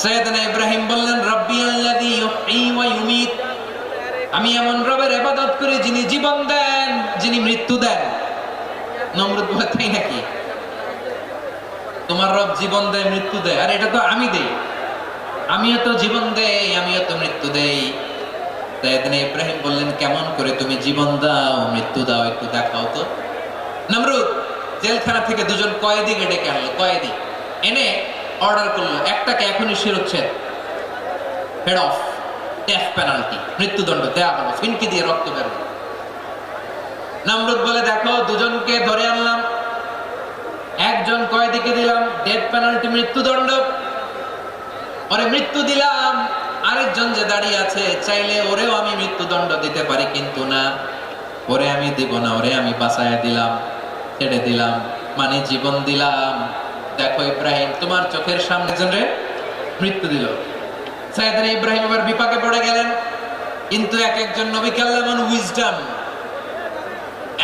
সাইয়েদনা ইব্রাহিম বললেন, রব্বি আল্লাযী ইউহয়ী ওয়া ইউমীত, আমি এমন রবের ইবাদত করি যিনি জীবন দেন, যিনি মৃত্যু দেন। নমরুদ বলে, তাই নাকি? তোমার রব জীবন দেয়, মৃত্যু দেয়, আর এটা তো আমি দেই। আমিও তো জীবন দেই, আমিও তো মৃত্যু দেই। সাইয়েদনা ইব্রাহিম বললেন, কেমন করে তুমি জীবন দাও, মৃত্যু দাও, একটু দেখাও তো। নমরুদ জেলখানা থেকে দুজন কয়েদিকে ডেকে আনলো। কয়েদি এনে অর্ডার করলো, একটাকে এখনই শিরোচ্ছেদ, হেড অফ, ডেথ পেনাল্টি, মৃত্যুদণ্ড দেয়া হলো, ফিনকি দিয়ে রক্ত বের হলো। নমরুদ বলে, দেখো দুজনকে ধরে আনলাম, একজন কয়েদিকে দিলাম ডেথ পেনাল্টি, মৃত্যুদণ্ড, ওরে মৃত্যু দিলাম। আরেকজন যে দাঁড়িয়ে আছে, চাইলে ওরেও আমি মৃত্যুদণ্ড দিতে পারি, কিন্তু না, ওরে আমি দিব না, ওরে আমি বাঁচাইয়া দিলাম, ছেড়ে দিলাম, মানে জীবন দিলাম। দেখো ইব্রাহিম, তোমার চোখের সামনে একজনরে মৃত্যু দিল। সাইয়েদনা ইব্রাহিম আবার বিপাকে পড়ে গেলেন। কিন্তু এক একজন নবীকে আল্লাহ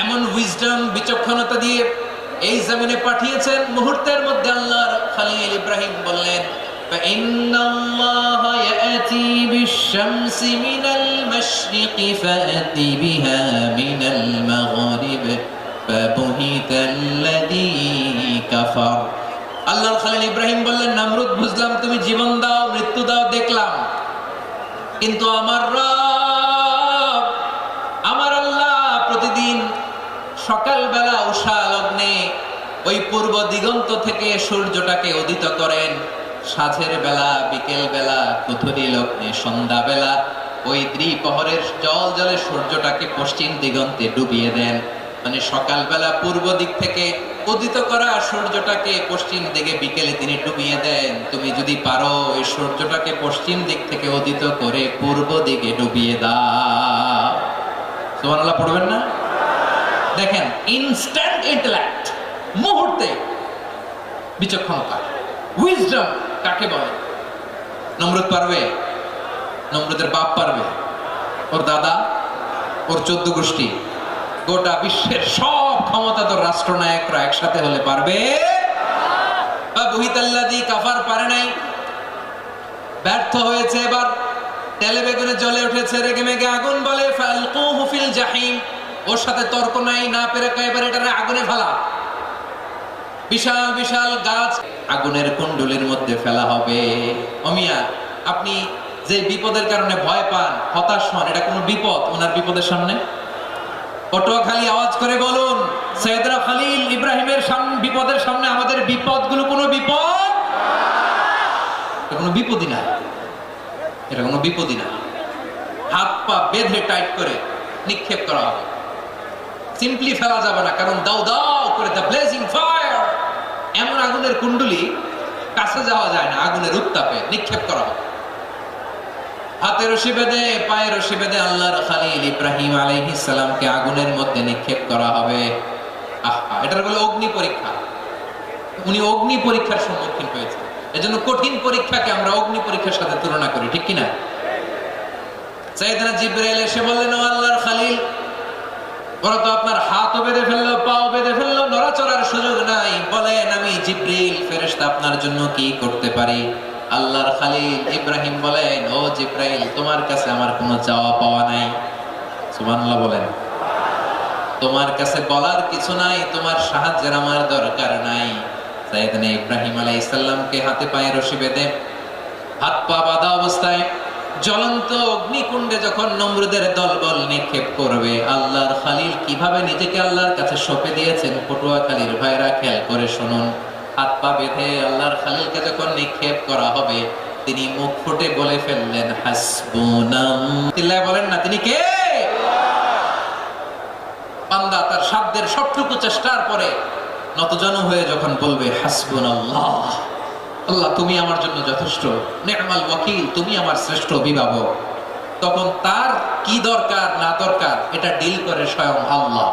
এমন উইজডম বিচক্ষণতা দিয়ে এই জমিনে পাঠিয়েছেন, মুহূর্তের মধ্যে আল্লাহর খলিল ইব্রাহিম বললেন, فإن الله يأتي بالشمس من المشرق فأتي بها من المغرب فبهت الذي كفر। আল্লাহর খলিল ইব্রাহিম বললেন, নমরুদ বুঝলাম তুমি জীবন দাও, মৃত্যু দাও, দেখলাম, কিন্তু আমার রব, আমার আল্লাহ প্রতিদিন সকালবেলা উষা লগ্নে ওই পূর্ব দিগন্ত থেকে সূর্যটাকে উদিত করেন, সাঁঝের বেলা, বিকেল বেলা, কুথুরি লগ্নে, সন্ধ্যা বেলা ওই দ্বিপ্রহরের জল জলে সূর্যটাকে পশ্চিম দিগন্তে ডুবিয়ে দেন। মানে সকালবেলা পূর্ব দিক থেকে উদিত করা সূর্যটাকে পশ্চিম দিকে বিকেলে তিনি ডুবিয়ে দেন। তুমি যদি পারো ওই সূর্যটাকে পশ্চিম দিক থেকে উদিত করে পূর্ব দিকে ডুবিয়ে দাও। সুবহানাল্লাহ পড়বেন না? দেখেন, ইনস্ট্যান্ট ইন্টেলেক্ট, মুহূর্তে বিচক্ষণতা, উইজডম কাকে বলে? নমরুদ পারবে? নমরুদের বাপ পারবে? ওর দাদা, ওর 14 গোষ্ঠী, গোটা বিশ্বের সব ক্ষমতাধর রাষ্ট্রনায়করা একসাথে হলে পারবে? বুহিতাল্লাযী কাফার পারে নাই, ব্যর্থ হয়েছে। এবার তেলে বেগুনে জ্বলে উঠেছে, রেগে মেগে আগুন বলে, ফালকুহু ফিল জাহিম। ওর সাথে তর্ক নাই, না পেরে কয়বার এটারে আগুনে ফেলা। বিশাল বিশাল গাছ আগুনের কুণ্ডলীর মধ্যে ফেলা হবে। অমিয়া, আপনি যে বিপদের কারণে ভয় পান, হতাশ হন, এটা কোনো বিপদ ওনার বিপদের সামনে? পটুয়াখালী আওয়াজ করে বলুন, সাইয়েদনা খলিল ইব্রাহিমের বিপদের সামনে আমাদের বিপদগুলো কোনো বিপদ? এটা কোনো বিপদই না, এটা কোনো বিপদই না। হাত পা বেঁধে টাইট করে নিক্ষেপ করা হবে, সিম্পলি ফেলা যাবে না, কারণ দাও দাও করে দ্য ব্লেজিং ফায়ার, এমন আগুনের কুণ্ডলী, কাছে যাওয়া যায় না, আগুনের উত্তাপে নিক্ষেপ করা হবে। হাতে রশি বেঁধে, পায়ে রশি বেঁধে আল্লাহর খলিল ইব্রাহিম আলাইহিস সালামকে আগুনের মধ্যে নিক্ষেপ করা হবে। আহা, এটার বলে অগ্নি পরীক্ষা। উনি অগ্নি পরীক্ষার সম্মুখীন হয়েছে। এজন্য কঠিন পরীক্ষাকে আমরা অগ্নি পরীক্ষার সাথে তুলনা করি, ঠিক কিনা? সাইয়েদনা জিবরাইল এসে বললেন, ও আল্লাহর খলিল, ওরা তো আপনার হাতও বেঁধে ফেললো, পাও বেঁধে ফেললো, নড়াচড়ার সুযোগ নাই, বলেন আমি জিবরিল ফেরেশতা আপনার জন্য কি করতে পারি? আল্লাহর খলিল ইব্রাহিম বলেন, ও জিবরাইল, তোমার কাছে আমার কোনো চাওয়া পাওয়া নাই। সুবহানাল্লাহ বলেন। তোমার কাছে বলার কিছু নাই, তোমার সাহায্যের আমার দরকার নাই। সাইয়েদনা ইব্রাহিম আলাইহিস সালামকে হাতে পায়ে রশি বেঁধে, হাত পা বাঁধা অবস্থায় জ্বলন্ত অগ্নিকুণ্ডে যখন নমরুদের দলবল নিক্ষেপ করবে, আল্লাহর খলিল কিভাবে নিজেকে আল্লাহর কাছে সঁপে দিয়েছেন, পটুয়াখালীর ভাইরা খেয়াল করে শুনুন। হাত পা বেঁধে আল্লাহর খলিলকে যখন নিক্ষেপ করা হবে, তিনি মুখ ফুটে বলে ফেললেন, হাসবুনাল্লাহ। চিল্লায় বলেন না, তিনি কে? বান্দা তার সাধ্যের সবটুকু চেষ্টার পরে নতজানু হয়ে যখন বলবে, হাসবুনাল্লাহ, আল্লাহ তুমি আমার জন্য যথেষ্ট, নি'মাল ওয়াকিল, তুমি আমার শ্রেষ্ঠ অভিভাবক, তখন তার কি দরকার না দরকার এটা ডিল করে স্বয়ং আল্লাহ।